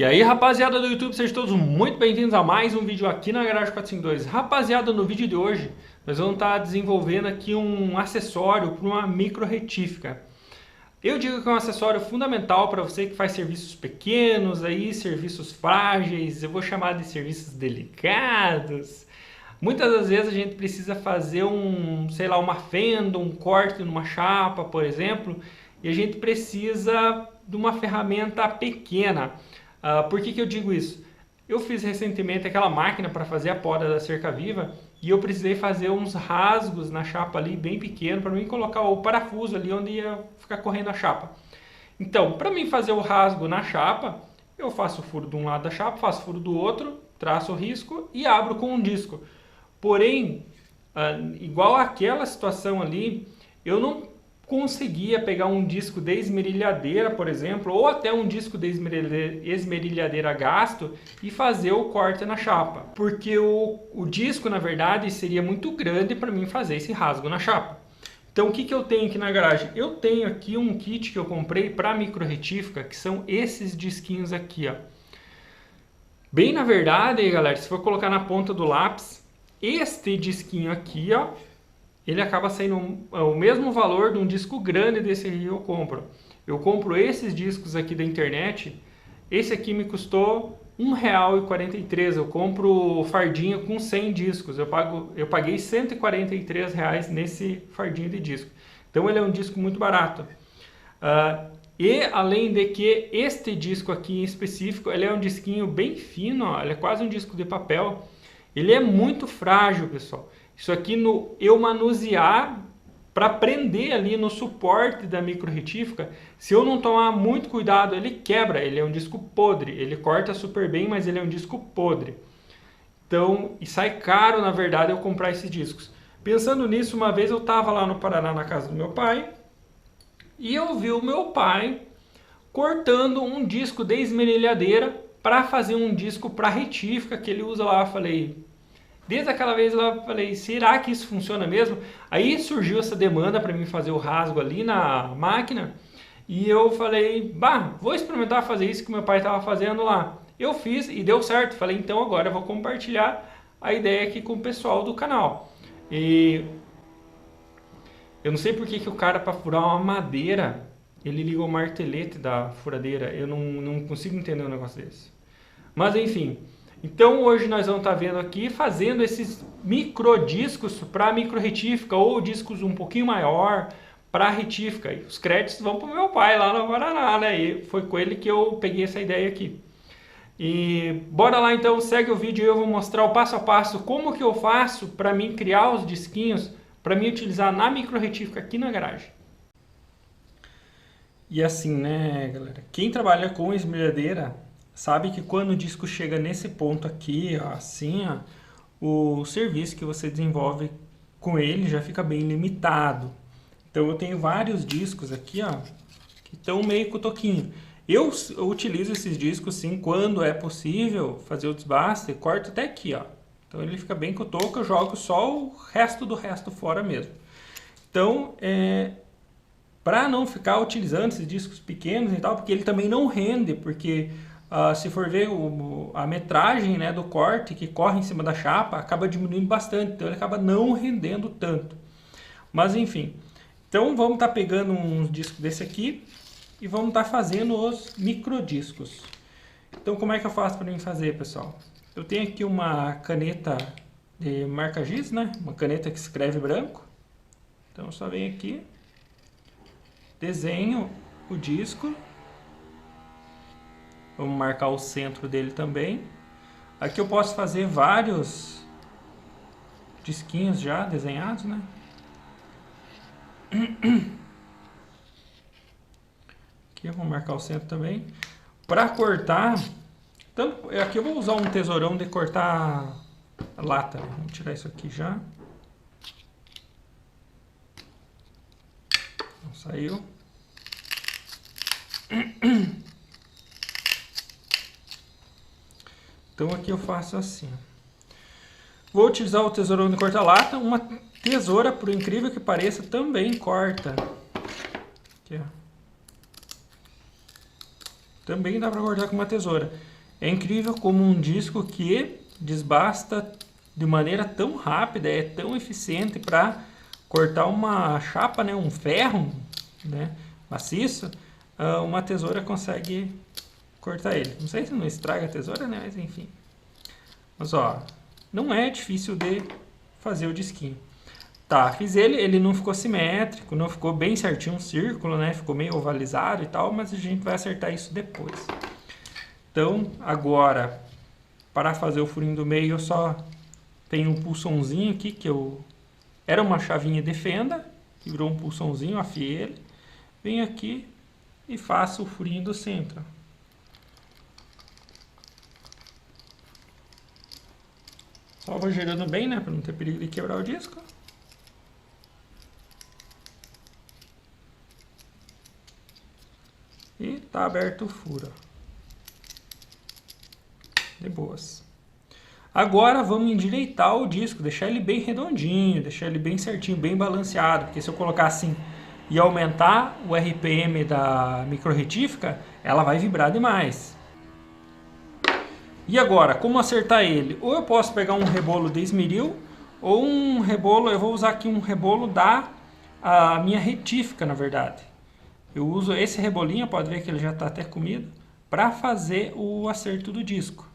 E aí, rapaziada do YouTube, sejam todos muito bem-vindos a mais um vídeo aqui na Garagem 452. Rapaziada, no vídeo de hoje nós vamos estar desenvolvendo aqui um acessório para uma micro retífica. Eu digo que é um acessório fundamental para você que faz serviços pequenos, aí, serviços frágeis, eu vou chamar de serviços delicados. Muitas das vezes a gente precisa fazer uma fenda, um corte numa chapa, por exemplo, e a gente precisa de uma ferramenta pequena. Por que eu digo isso? Eu fiz recentemente aquela máquina para fazer a poda da cerca viva e eu precisei fazer uns rasgos na chapa ali bem pequeno para mim colocar o parafuso ali onde ia ficar correndo a chapa. Então, para mim fazer o rasgo na chapa, eu faço o furo de um lado da chapa, faço o furo do outro, traço o risco e abro com um disco. Porém, igual àquela situação ali, eu não conseguia pegar um disco de esmerilhadeira, por exemplo, ou até um disco de esmerilhadeira a gasto e fazer o corte na chapa. Porque o disco, na verdade, seria muito grande para mim fazer esse rasgo na chapa. Então, o que eu tenho aqui na garagem? Eu tenho aqui um kit que eu comprei para micro retífica, que são esses disquinhos aqui, ó. Bem, na verdade, galera, se for colocar na ponta do lápis, este disquinho aqui, ó, ele acaba saindo o mesmo valor de um disco grande desse que eu compro. Eu compro esses discos aqui da internet, esse aqui me custou R$1,43, eu compro fardinho com 100 discos, eu paguei R$143 nesse fardinho de disco. Então ele é um disco muito barato. E além de que este disco aqui em específico, ele é um disquinho bem fino, ó, ele é quase um disco de papel. Ele é muito frágil, pessoal. Isso aqui eu manusear para prender ali no suporte da micro retífica, se eu não tomar muito cuidado, ele quebra. Ele é um disco podre. Ele corta super bem, mas ele é um disco podre. Então, e sai caro, na verdade, eu comprar esses discos. Pensando nisso, uma vez eu estava lá no Paraná, na casa do meu pai, e eu vi o meu pai cortando um disco de esmerilhadeira para fazer um disco para retífica que ele usa lá. Eu falei, desde aquela vez eu falei, será que isso funciona mesmo? Aí surgiu essa demanda para mim fazer o rasgo ali na máquina e eu falei, vou experimentar fazer isso que meu pai estava fazendo lá. Eu fiz e deu certo. Falei, então agora eu vou compartilhar a ideia aqui com o pessoal do canal. E eu não sei por que o cara, para furar uma madeira, ele liga o martelete da furadeira. Eu não consigo entender um negócio desse. Mas enfim, então hoje nós vamos estar vendo aqui, fazendo esses micro discos para micro retífica ou discos um pouquinho maior para retífica. E os créditos vão para o meu pai lá no Paraná, né? E foi com ele que eu peguei essa ideia aqui. E bora lá então, segue o vídeo e eu vou mostrar o passo a passo como que eu faço para mim criar os disquinhos para mim utilizar na micro retífica aqui na garagem. E assim, né, galera? Quem trabalha com esmerilhadeira sabe que quando o disco chega nesse ponto aqui, ó, assim, ó, o serviço que você desenvolve com ele já fica bem limitado. Então eu tenho vários discos aqui, ó, que estão meio cotoquinho. Eu utilizo esses discos sim quando é possível fazer o desbaste, corto até aqui, ó. Então ele fica bem cotoco, eu jogo só o resto do resto fora mesmo. Então, para não ficar utilizando esses discos pequenos e tal, porque ele também não rende, porque se for ver a metragem, né, do corte que corre em cima da chapa, acaba diminuindo bastante, então ele acaba não rendendo tanto. Mas enfim, então vamos estar pegando uns discos desse aqui e vamos estar fazendo os microdiscos. Então como é que eu faço para mim fazer, pessoal? Eu tenho aqui uma caneta de marca giz, né, uma caneta que escreve branco. Então eu só venho aqui, desenho o disco. Vamos marcar o centro dele também. Aqui eu posso fazer vários disquinhos já desenhados, né? Aqui eu vou marcar o centro também. Para cortar, então, aqui eu vou usar um tesourão de cortar a lata. Vamos tirar isso aqui já. Não saiu. Então aqui eu faço assim. Vou utilizar o tesourão de corta-lata. Uma tesoura, por incrível que pareça, também corta. Aqui, ó. Também dá para cortar com uma tesoura. É incrível como um disco que desbasta de maneira tão rápida, é tão eficiente para cortar uma chapa, né, um ferro, né, maciço, uma tesoura consegue cortar ele. Não sei se não estraga a tesoura, né, mas enfim. Mas ó, não é difícil de fazer o disquinho. Tá, fiz ele não ficou simétrico, não ficou bem certinho um círculo, né, ficou meio ovalizado e tal, mas a gente vai acertar isso depois. Então, agora, para fazer o furinho do meio, eu só tenho um pulsãozinho aqui, que era uma chavinha de fenda, que virou um pulsãozinho, afiei ele. Venho aqui e faço o furinho do centro. Só vou girando bem, né, para não ter perigo de quebrar o disco. E tá aberto o furo. De boas. Agora vamos endireitar o disco, deixar ele bem redondinho, deixar ele bem certinho, bem balanceado, porque se eu colocar assim e aumentar o RPM da microretífica, ela vai vibrar demais. E agora, como acertar ele? Ou eu posso pegar um rebolo de esmeril, ou um rebolo, eu vou usar aqui um rebolo da minha retífica, na verdade. Eu uso esse rebolinho, pode ver que ele já está até comido, para fazer o acerto do disco.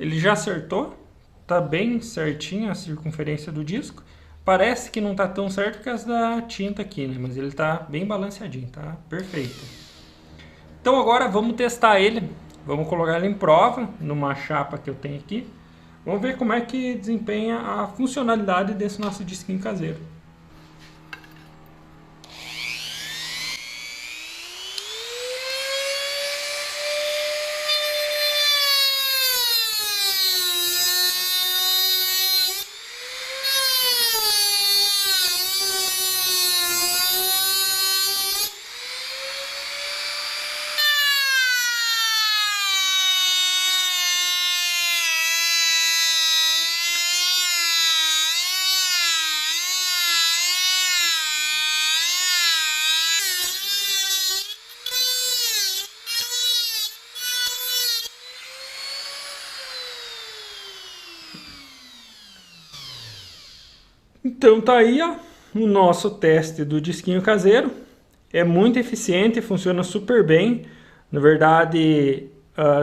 Ele já acertou, tá bem certinho a circunferência do disco. Parece que não tá tão certo por causa da tinta aqui, né? Mas ele tá bem balanceadinho, tá perfeito. Então agora vamos testar ele. Vamos colocar ele em prova numa chapa que eu tenho aqui. Vamos ver como é que desempenha a funcionalidade desse nosso disquinho caseiro. Então tá aí, ó, o nosso teste do disquinho caseiro. É muito eficiente, funciona super bem. Na verdade,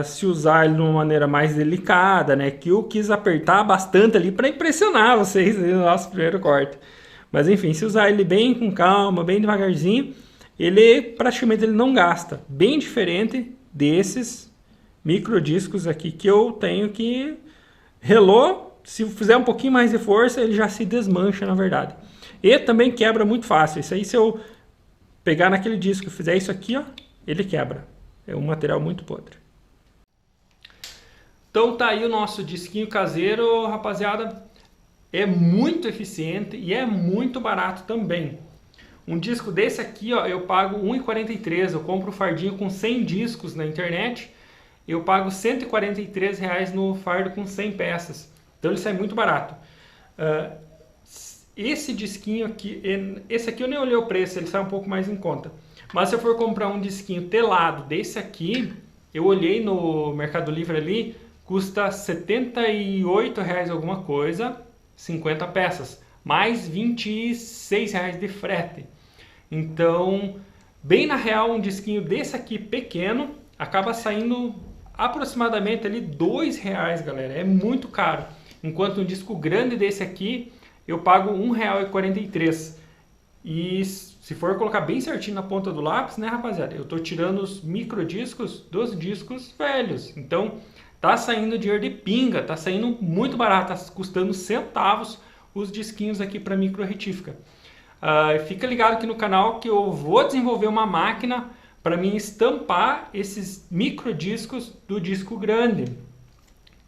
se usar ele de uma maneira mais delicada, né? Que eu quis apertar bastante ali para impressionar vocês no nosso primeiro corte. Mas enfim, se usar ele bem com calma, bem devagarzinho, ele praticamente ele não gasta. Bem diferente desses microdiscos aqui que eu tenho que relou. Se fizer um pouquinho mais de força, ele já se desmancha, na verdade. E também quebra muito fácil. Isso aí, se eu pegar naquele disco e fizer isso aqui, ó, ele quebra. É um material muito podre. Então tá aí o nosso disquinho caseiro, rapaziada. É muito eficiente e é muito barato também. Um disco desse aqui, ó, eu pago R$ 1,43. Eu compro o fardinho com 100 discos na internet. Eu pago R$ 143 no fardo com 100 peças. Então ele sai muito barato. Esse disquinho aqui, esse aqui eu nem olhei o preço, ele sai um pouco mais em conta. Mas se eu for comprar um disquinho telado desse aqui, eu olhei no Mercado Livre ali, custa R$ 78 alguma coisa, 50 peças, mais R$ 26 de frete. Então, bem na real, um disquinho desse aqui pequeno acaba saindo aproximadamente ali R$ 2,00, galera. É muito caro. Enquanto um disco grande desse aqui, eu pago R$ 1,43. E se for colocar bem certinho na ponta do lápis, né, rapaziada? Eu tô tirando os microdiscos dos discos velhos. Então, tá saindo dinheiro de pinga, tá saindo muito barato, tá custando centavos os disquinhos aqui para micro retífica. Fica ligado aqui no canal que eu vou desenvolver uma máquina para mim estampar esses microdiscos do disco grande,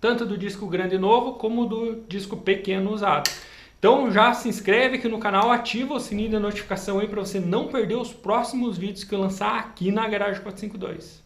tanto do disco grande novo como do disco pequeno usado. Então já se inscreve aqui no canal, ativa o sininho de notificação aí para você não perder os próximos vídeos que eu lançar aqui na Garagem 452.